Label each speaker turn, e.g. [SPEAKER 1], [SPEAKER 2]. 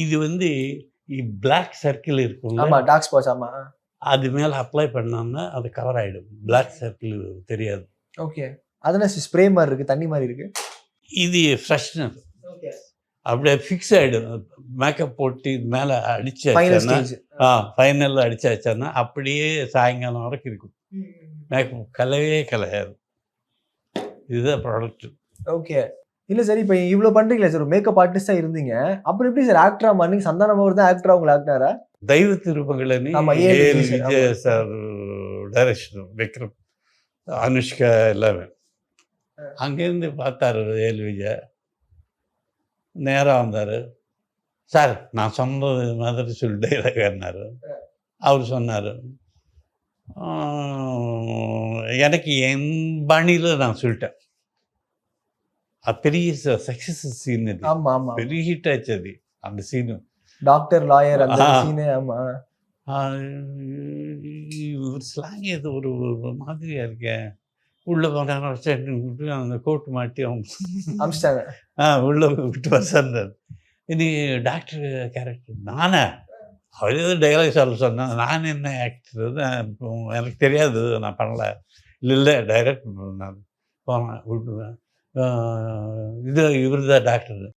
[SPEAKER 1] இது வந்து black circle இருக்கும்ல,
[SPEAKER 2] ஆமா. டார்க் ஸ்பாட்ஸ் ஆமா.
[SPEAKER 1] அது மேல அப்ளை பண்ணோம்னா அது கவர் ஆயிடும். பிளாக் சர்க்கிள் தெரியாது.
[SPEAKER 2] ஓகே. அது என்ன ஸ்ப்ரே மாரி இருக்கு, தண்ணி மாரி இருக்கு.
[SPEAKER 1] இது ஃப்ரெஷ்னர்.
[SPEAKER 2] ஓகே.
[SPEAKER 1] அப்படியே ஃபிக்ஸ் ஆயிடும். மேக்கப் போட்டு இது மேல
[SPEAKER 2] ஃபைனல்
[SPEAKER 1] அடிச்சாச்சுன்னா,
[SPEAKER 2] ஸ்டேஜ்.
[SPEAKER 1] ஃபைனல்ல அடிச்சாச்சுன்னா, அப்படியே சாயங்காலம் வரைக்கும் இருக்கும். மேக்கப் கலையவே கலையாது. இதுதான் ப்ராடக்ட்.
[SPEAKER 2] ஓகே. இல்ல சார், இப்ப இவ்ளோ பண்றீங்களே சார், மேக்கப் ஆர்டிஸ்ட்டா இருந்தீங்க. அப்புறம் எப்படி சார் ஆக்டரா மாறுனீங்க? சந்தானம் அவர் தான் ஆக்டரா உங்கள ஆக்குனாரா?
[SPEAKER 1] தெய்வ திருமகளனி
[SPEAKER 2] ஆமா, ஏ.எல்.
[SPEAKER 1] ஏ.எல்.
[SPEAKER 2] விஜய் சார்.
[SPEAKER 1] விஜய்
[SPEAKER 2] ஆமா.
[SPEAKER 1] Sir direction. விக்ரம், அனுஷ்கா எல்லாமே. அங்கேருந்து பார்த்தாரு ஏ.எல். விஜய். நேரா வந்தாரு. சார் நான் சொன்னது மாதிரி சொல்லி டைலாக்னாரு. அவரு சொன்னாரு. எனக்கு என் பாணியில நான் சொல்லிட்டேன். பெரிய சக்சஸ் சீன் அது.
[SPEAKER 2] ஆமா, ஆமா.
[SPEAKER 1] பெரிய ஹிட் ஆச்சு அது. அந்த சீனு.
[SPEAKER 2] டாக்டர், லாயர் அந்த சீனு ஆமா.
[SPEAKER 1] ஒரு ஸ்லாங் ஏதோ ஒரு மாதிரியா இருக்கே. உள்ள போனாரு அந்த கோட் மாட்டி
[SPEAKER 2] அமிச்சிட்டாங்க.
[SPEAKER 1] உள்ள விட்டு வந்தாரு. இது டாக்டர் கேரக்டர். நானா? அவர் ஏதோ டயலாக் சொல்ல சொன்னாங்க. நான் என்ன ஆக்டர் எனக்கு தெரியாது, நான் பண்ணல. இல்ல டைரக்ட் பண்ணாரு. போனேன் விட்டுவேன். இது இவர் தான் டாக்டர்.